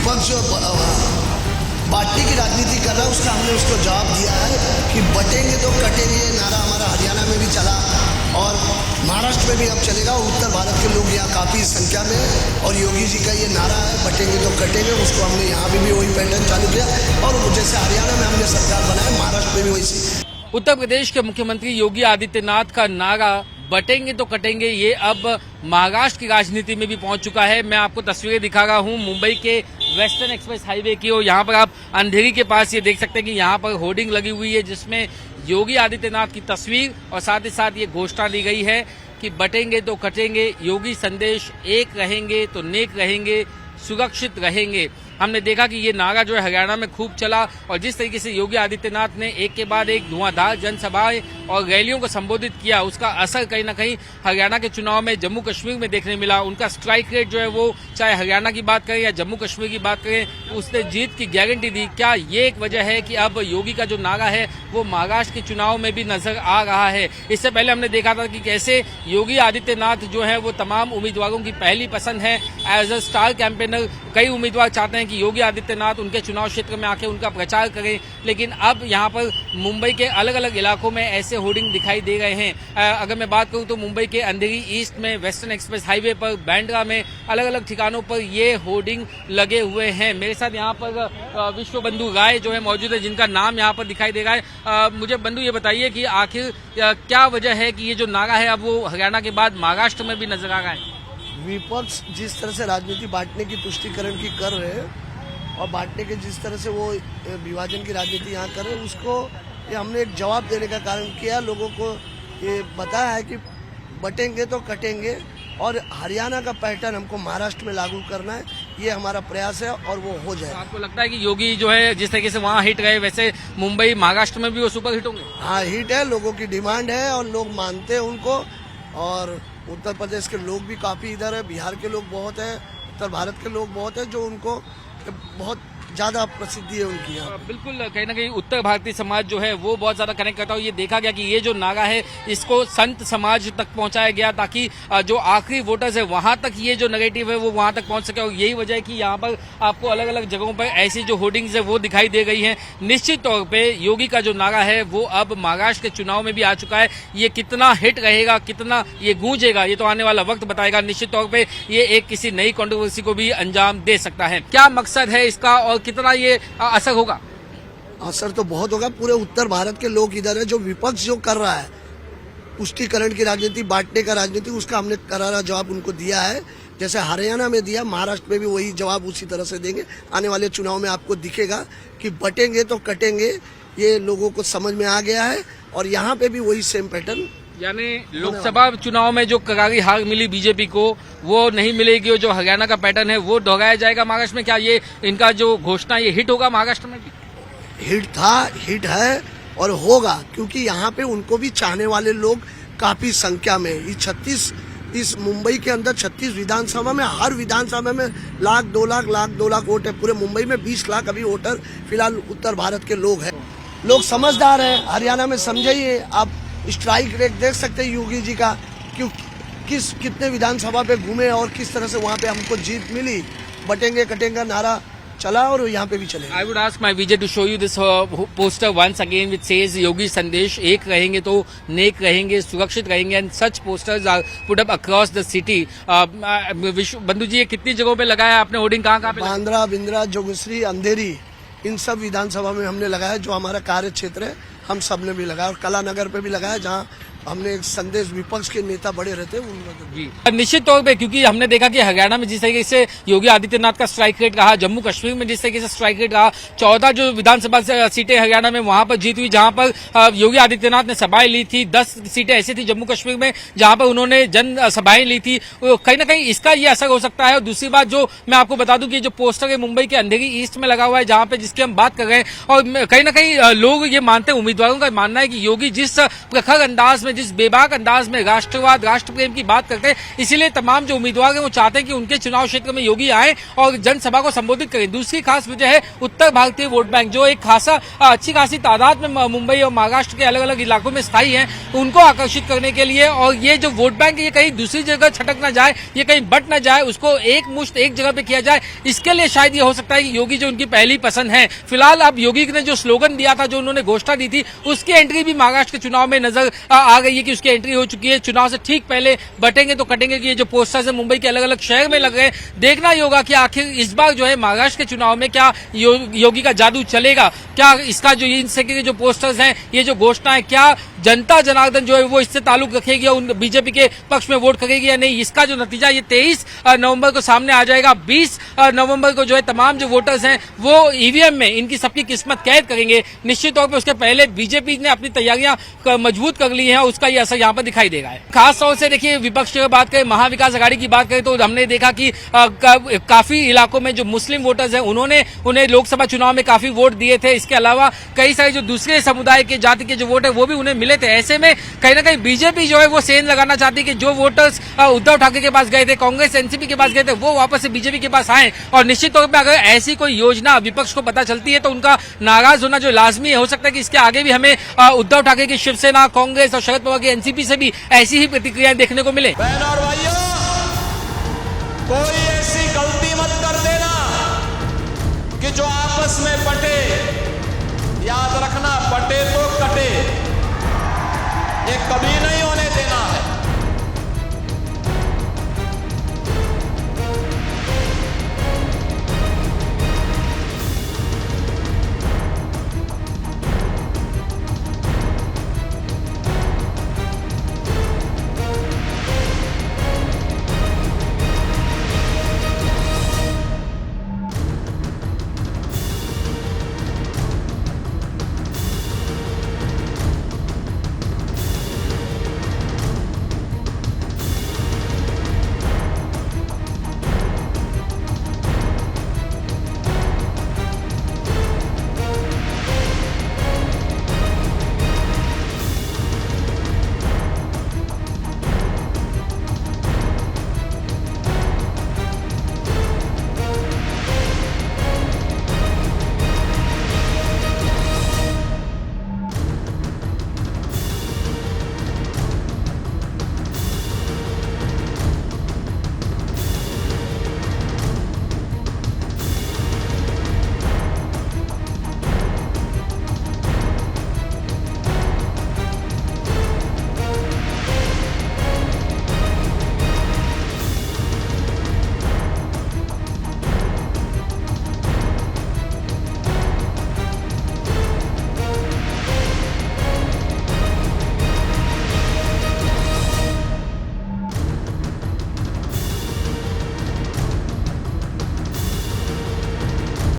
विपक्ष जो बांटने की राजनीति कर रहा है उसका हमने उसको जवाब दिया है कि बटेंगे तो कटेंगे। ये नारा हमारा हरियाणा में भी चला और महाराष्ट्र में भी अब चलेगा। उत्तर भारत के लोग यहाँ काफ़ी संख्या में और योगी जी का ये नारा है बटेंगे तो कटेंगे, उसको हमने यहाँ भी वही पैटर्न चालू किया और जैसे हरियाणा में हमने सरकार बनाई महाराष्ट्र में भी वैसी। उत्तर प्रदेश के मुख्यमंत्री योगी आदित्यनाथ का नारा बटेंगे तो कटेंगे ये अब महाराष्ट्र की राजनीति में भी पहुंच चुका है। मैं आपको तस्वीरें दिखा रहा हूं मुंबई के वेस्टर्न एक्सप्रेस हाईवे की और यहाँ पर आप अंधेरी के पास ये देख सकते हैं कि यहाँ पर होर्डिंग लगी हुई है जिसमें योगी आदित्यनाथ की तस्वीर और साथ ही साथ ये घोषणा दी गई है कि बटेंगे तो कटेंगे, योगी संदेश एक रहेंगे तो नेक रहेंगे, सुरक्षित रहेंगे। हमने देखा कि ये नारा जो है हरियाणा में खूब चला और जिस तरीके से योगी आदित्यनाथ ने एक के बाद एक धुआंधार जनसभाएं और रैलियों को संबोधित किया उसका असर कहीं ना कहीं हरियाणा के चुनाव में जम्मू कश्मीर में देखने मिला। उनका स्ट्राइक रेट जो है वो चाहे हरियाणा की बात करें या जम्मू कश्मीर की बात करें उसने जीत की गारंटी दी। क्या ये एक वजह है कि अब योगी का जो नारा है वो महाराष्ट्र के चुनाव में भी नजर आ रहा है? इससे पहले हमने देखा था कि कैसे योगी आदित्यनाथ जो है वो तमाम उम्मीदवारों की पहली पसंद है। एज अ स्टार कैंपेनर कई उम्मीदवार चाहते हैं कि योगी आदित्यनाथ उनके चुनाव क्षेत्र में आके उनका प्रचार करें, लेकिन अब यहाँ पर मुंबई के अलग अलग इलाकों में ऐसे होर्डिंग दिखाई दे रहे हैं। अगर मैं बात करूँ तो मुंबई के अंधेरी ईस्ट में वेस्टर्न एक्सप्रेस हाईवे पर, बांद्रा में अलग अलग ठिकानों पर ये होर्डिंग लगे हुए हैं। मेरे साथ यहाँ पर विश्व बंधु राय जो है मौजूद है जिनका नाम यहाँ पर दिखाई दे रहा है। मुझे बंधु ये बताइए कि आखिर क्या वजह है कि ये जो नारा है अब वो हरियाणा के बाद महाराष्ट्र में भी नजर आ रहा है? विपक्ष जिस तरह से राजनीति बांटने की तुष्टिकरण की कर रहे हैं और बांटने के जिस तरह से वो विभाजन की राजनीति यहाँ कर रहे हैं उसको ये हमने एक जवाब देने का कारण किया। लोगों को ये बताया है कि बटेंगे तो कटेंगे और हरियाणा का पैटर्न हमको महाराष्ट्र में लागू करना है, ये हमारा प्रयास है और वो हो जाए। आपको लगता है कि योगी जो है जिस तरीके से वहाँ हिट गए वैसे मुंबई महाराष्ट्र में भी वो सुपर हिट होंगे? हाँ, हिट है, लोगों की डिमांड है और लोग मानते हैं उनको। और उत्तर प्रदेश के लोग भी काफ़ी इधर है, बिहार के लोग बहुत है, उत्तर भारत के लोग बहुत है जो उनको बहुत ज्यादा प्रसिद्धि है उनकी यहाँ। बिल्कुल, कहीं ना कहीं उत्तर भारतीय समाज जो है वो बहुत ज्यादा कनेक्ट करता है। ये देखा गया कि ये जो नारा है इसको संत समाज तक पहुंचाया गया ताकि जो आखिरी वोटर्स है वहां तक ये जो नेगेटिव है वो वहां तक पहुंच सके और यही वजह है कि यहाँ पर आपको अलग अलग जगहों पर ऐसी जो होर्डिंग्स है वो दिखाई दे गई है। निश्चित तौर पर योगी का जो नारा है वो अब महाराष्ट्र के चुनाव में भी आ चुका है। ये कितना हिट रहेगा, कितना ये गूंजेगा, ये तो आने वाला वक्त बताएगा। निश्चित तौर पर ये एक किसी नई कंट्रोवर्सी को भी अंजाम दे सकता है। क्या मकसद है इसका और कितना ये असर होगा? असर तो बहुत होगा। पूरे उत्तर भारत के लोग इधर है। जो विपक्ष जो कर रहा है पुष्टिकरण की राजनीति, बांटने का राजनीति, उसका हमने करारा जवाब उनको दिया है। जैसे हरियाणा में दिया, महाराष्ट्र में भी वही जवाब उसी तरह से देंगे। आने वाले चुनाव में आपको दिखेगा कि बटेंगे तो कटेंगे, ये लोगों को समझ में आ गया है और यहाँ पे भी वही सेम पैटर्न। यानी लोकसभा चुनाव में जो करारी हार मिली बीजेपी को वो नहीं मिलेगी और जो हरियाणा का पैटर्न है वो दोहराया जाएगा महाराष्ट्र में। क्या ये इनका जो घोषणा ये हिट होगा महाराष्ट्र में भी? हिट था, हिट है और होगा, क्योंकि यहाँ पे उनको भी चाहने वाले लोग काफी संख्या में। इस मुंबई के अंदर 36 विधानसभा में, हर विधानसभा में लाख 2 लाख वोट है। पूरे मुंबई में 20 लाख अभी वोटर फिलहाल उत्तर भारत के लोग हैं। लोग समझदार हैं। हरियाणा में समझिए आप, स्ट्राइक रेट देख सकते हैं योगी जी का, क्यों कितने विधानसभा पे घूमे और किस तरह से वहाँ पे हमको जीत मिली। बटेंगे कटेंगे नारा चला और यहाँ पे भी चलेगा। I would ask my Vijay to show you this poster once again which says योगी संदेश एक रहेंगे तो नेक रहेंगे, सुरक्षित रहेंगे, and such posters are put up across the city. बंधु जी ये कितनी जगहों पे लगाया आपने होर्डिंग? कहाँ पे? बांद्रा, बिंद्रा, जोगेश्वरी, अंधेरी, इन सब विधानसभा में हमने लगाया। जो हमारा कार्य क्षेत्र है हम सब ने भी लगाया और कलानगर पे भी लगाया जहाँ हमने एक संदेश विपक्ष के नेता बड़े रहते हैं जी। निश्चित तौर पे क्योंकि हमने देखा कि हरियाणा में जिस तरीके से योगी आदित्यनाथ का स्ट्राइक रेट रहा, जम्मू कश्मीर में जिस तरीके से स्ट्राइक रेट रहा, 14 जो विधानसभा सीटें हरियाणा में वहां पर जीत हुई जहां पर योगी आदित्यनाथ ने सभाएं ली थी। 10 सीटें ऐसी थी जम्मू कश्मीर में जहां पर उन्होंने जन सभाएं ली थी। कहीं ना कहीं इसका ये असर हो सकता है। और दूसरी बात जो मैं आपको बता दूं कि जो पोस्टर है मुंबई के अंधेरी ईस्ट में लगा हुआ है जहां पर जिसकी हम बात कर रहे हैं और कहीं ना कहीं लोग ये मानते हैं, उम्मीदवारों का मानना है कि योगी जिस प्रखर अंदाज में में, जिस बेबाक अंदाज में राष्ट्रवाद, राष्ट्र प्रेम की बात करते हैं, इसीलिए तमाम जो उम्मीदवार हैं वो चाहते हैं कि उनके चुनाव क्षेत्र में योगी आए और जनसभा को संबोधित करें। दूसरी खास वजह है उत्तर भारतीय वोट बैंक, जो एक खासा अच्छी खासी तादाद में मुंबई और महाराष्ट्र के अलग अलग इलाकों में स्थायी है, उनको आकर्षित करने के लिए। और ये जो वोट बैंक ये कहीं दूसरी जगह छटक ना जाए, ये कहीं बट ना जाए, उसको एक मुश्त एक जगह पे किया जाए, इसके लिए शायद ये हो सकता है कि योगी जो उनकी पहली पसंद है। फिलहाल अब योगी ने जो स्लोगन दिया था, जो उन्होंने घोषणा दी थी, उसकी एंट्री भी महाराष्ट्र के चुनाव में नजर आ गई है कि उसकी एंट्री हो चुकी है। चुनाव से ठीक पहले बटेंगे तो कटेंगे कि ये जो पोस्टर्स है मुंबई के अलग अलग शहर में लग रहे हैं, देखना ही होगा कि आखिर इस बार जो है महाराष्ट्र के चुनाव में क्या योगी का जादू चलेगा, क्या इसका जो इन के जो पोस्टर्स हैं, ये जो घोषणा है, क्या जनता जनार्दन जो है वो इससे ताल्लुक रखेगी या उन बीजेपी के पक्ष में वोट करेगी या नहीं, इसका जो नतीजा ये 23 नवंबर को सामने आ जाएगा। 20 नवंबर को जो है तमाम जो वोटर्स हैं वो ईवीएम में इनकी सबकी किस्मत कैद करेंगे। निश्चित तौर पर उसके पहले बीजेपी ने अपनी तैयारियां मजबूत कर ली हैं, उसका ये असर यहाँ पर दिखाई देगा। खास तौर से देखिए, विपक्ष की बात करें, महाविकास आघाड़ी की बात करें, तो हमने देखा कि काफी इलाकों में जो मुस्लिम वोटर्स हैं उन्होंने उन्हें लोकसभा चुनाव में काफी वोट दिए थे। इसके अलावा कई सारे जो दूसरे समुदाय के जाति के जो वोट है वो भी उन्हें मिले थे। ऐसे में कहीं ना कहीं बीजेपी जो है वो सेंध लगाना चाहती है कि जो वोटर्स उद्धव ठाकरे के पास गए थे, कांग्रेस एनसीपी के पास गए थे, वो वापस से बीजेपी के पास आए। और निश्चित तौर पर अगर ऐसी कोई योजना विपक्ष को पता चलती है तो उनका नाराज होना जो लाजमी है। हो सकता है कि इसके आगे भी हमें उद्धव ठाकरे की शिवसेना, कांग्रेस और शरद पवार की एनसीपी से भी ऐसी ही प्रतिक्रियाएं देखने को मिले। बहनों और भाइयों, कोई ऐसी गलती मत कर देना कि जो आपस में बटे। याद रखना, बटे तो कटे, ये कभी नहीं